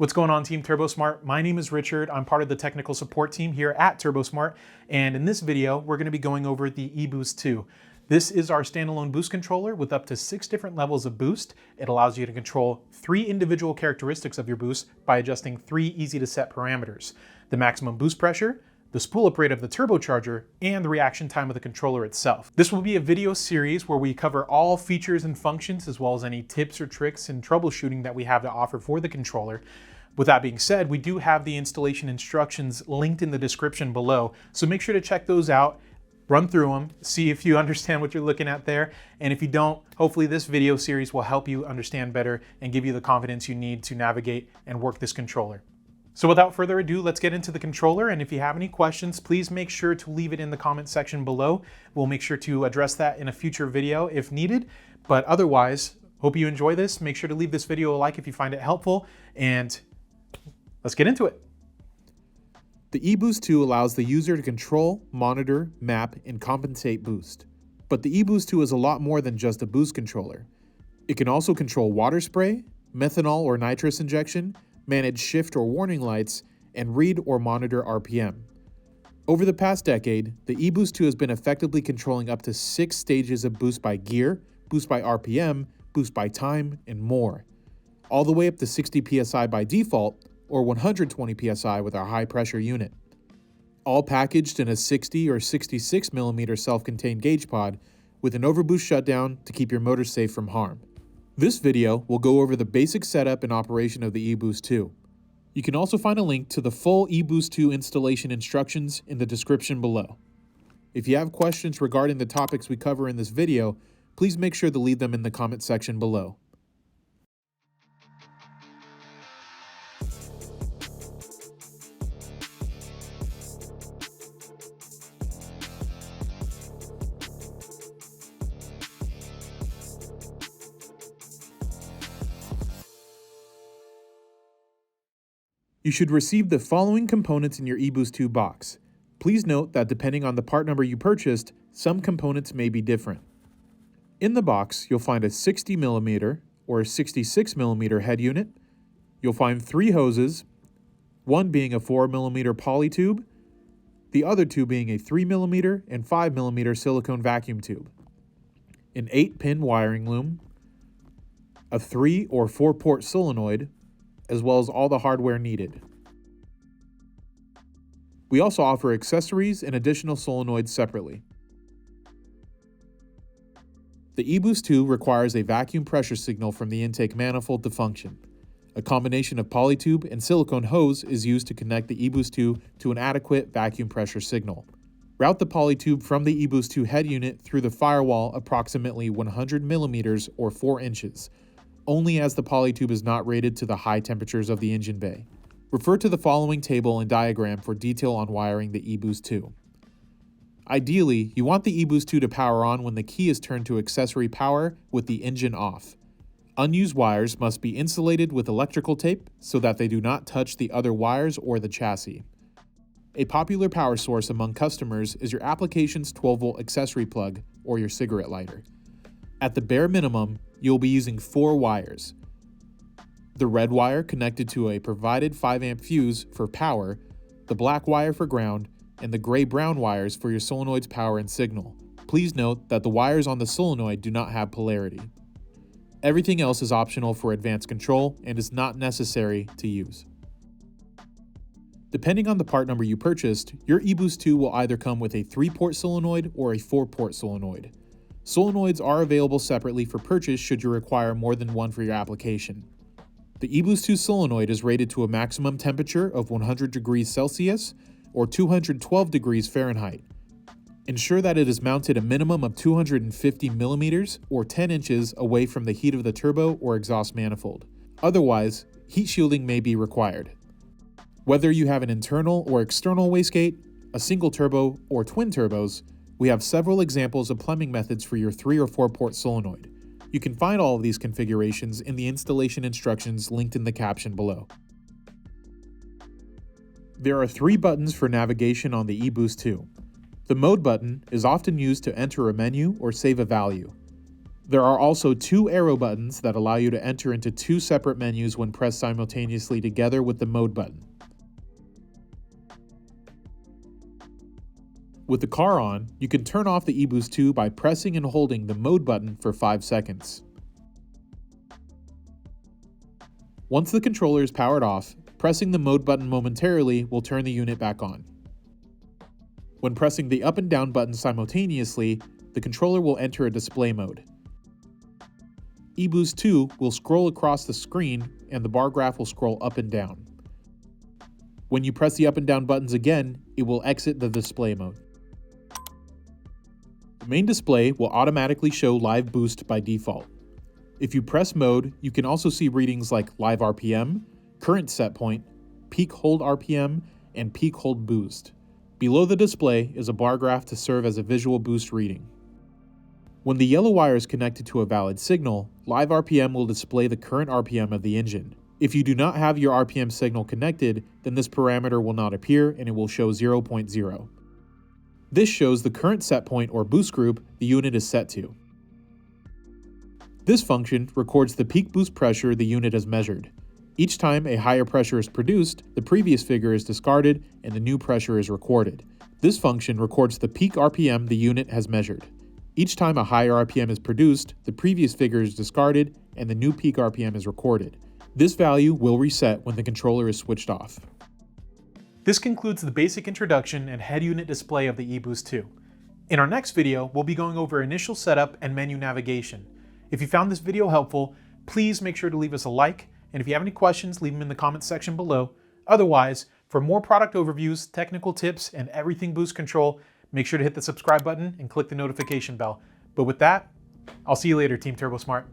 What's going on, Team Turbosmart? My name is Richard. I'm part of the technical support team here at Turbosmart, and in this video, we're going to be going over the EB2. This is our standalone boost controller with up to 6 different levels of boost. It allows you to control 3 individual characteristics of your boost by adjusting 3 easy-to-set parameters: the maximum boost pressure, the spool-up rate of the turbocharger, and the reaction time of the controller itself. This will be a video series where we cover all features and functions, as well as any tips or tricks and troubleshooting that we have to offer for the controller. With that being said, we do have the installation instructions linked in the description below, so make sure to check those out, run through them, see if you understand what you're looking at there, and if you don't, hopefully this video series will help you understand better and give you the confidence you need to navigate and work this controller. So without further ado, let's get into the controller, and if you have any questions, please make sure to leave it in the comment section below. We'll make sure to address that in a future video if needed, but otherwise, hope you enjoy this. Make sure to leave this video a like if you find it helpful, and let's get into it. The EB2 allows the user to control, monitor, map, and compensate boost. But the EB2 is a lot more than just a boost controller. It can also control water spray, methanol or nitrous injection, manage shift or warning lights, and read or monitor RPM. Over the past decade, the EB2 has been effectively controlling up to 6 stages of boost by gear, boost by RPM, boost by time, and more, all the way up to 60 psi by default, or 120 psi with our high pressure unit. All packaged in a 60 or 66mm self-contained gauge pod with an overboost shutdown to keep your motor safe from harm. This video will go over the basic setup and operation of the EB2. You can also find a link to the full EB2 installation instructions in the description below. If you have questions regarding the topics we cover in this video, please make sure to leave them in the comment section below. You should receive the following components in your EB2 box. Please note that depending on the part number you purchased, some components may be different. In the box, you'll find a 60mm or 66mm head unit. You'll find 3 hoses, one being a 4mm poly tube, the other 2 being a 3mm and 5mm silicone vacuum tube, an 8-pin wiring loom, a 3 or 4-port solenoid, as well as all the hardware needed. We also offer accessories and additional solenoids separately. The EB2 requires a vacuum pressure signal from the intake manifold to function. A combination of polytube and silicone hose is used to connect the EB2 to an adequate vacuum pressure signal. Route the polytube from the EB2 head unit through the firewall approximately 100mm or 4 inches, only as the polytube is not rated to the high temperatures of the engine bay. Refer to the following table and diagram for detail on wiring the EB2. Ideally, you want the EB2 to power on when the key is turned to accessory power with the engine off. Unused wires must be insulated with electrical tape so that they do not touch the other wires or the chassis. A popular power source among customers is your application's 12-volt accessory plug or your cigarette lighter. At the bare minimum, you'll be using 4 wires. The red wire connected to a provided 5-amp fuse for power, the black wire for ground, and the gray-brown wires for your solenoid's power and signal. Please note that the wires on the solenoid do not have polarity. Everything else is optional for advanced control and is not necessary to use. Depending on the part number you purchased, your EB2 will either come with a 3-port solenoid or a 4-port solenoid. Solenoids are available separately for purchase should you require more than one for your application. The EB2 solenoid is rated to a maximum temperature of 100 degrees Celsius or 212 degrees Fahrenheit. Ensure that it is mounted a minimum of 250mm or 10 inches away from the heat of the turbo or exhaust manifold. Otherwise, heat shielding may be required. Whether you have an internal or external wastegate, a single turbo, or twin turbos, we have several examples of plumbing methods for your 3 or 4-port solenoid. You can find all of these configurations in the installation instructions linked in the caption below. There are 3 buttons for navigation on the EB2. The mode button is often used to enter a menu or save a value. There are also two arrow buttons that allow you to enter into two separate menus when pressed simultaneously together with the mode button. With the car on, you can turn off the eBoost 2 by pressing and holding the mode button for 5 seconds. Once the controller is powered off, pressing the mode button momentarily will turn the unit back on. When pressing the up and down buttons simultaneously, the controller will enter a display mode. eBoost 2 will scroll across the screen and the bar graph will scroll up and down. When you press the up and down buttons again, it will exit the display mode. The main display will automatically show live boost by default. If you press mode, you can also see readings like live RPM, current set point, peak hold RPM, and peak hold boost. Below the display is a bar graph to serve as a visual boost reading. When the yellow wire is connected to a valid signal, live RPM will display the current RPM of the engine. If you do not have your RPM signal connected, then this parameter will not appear and it will show 0.0. This shows the current set point or boost group the unit is set to. This function records the peak boost pressure the unit has measured. Each time a higher pressure is produced, the previous figure is discarded and the new pressure is recorded. This function records the peak RPM the unit has measured. Each time a higher RPM is produced, the previous figure is discarded and the new peak RPM is recorded. This value will reset when the controller is switched off. This concludes the basic introduction and head unit display of the eBoost 2. In our next video, we'll be going over initial setup and menu navigation. If you found this video helpful, please make sure to leave us a like, and if you have any questions, leave them in the comments section below. Otherwise, for more product overviews, technical tips, and everything boost control, make sure to hit the subscribe button and click the notification bell. But with that, I'll see you later, Team Turbosmart.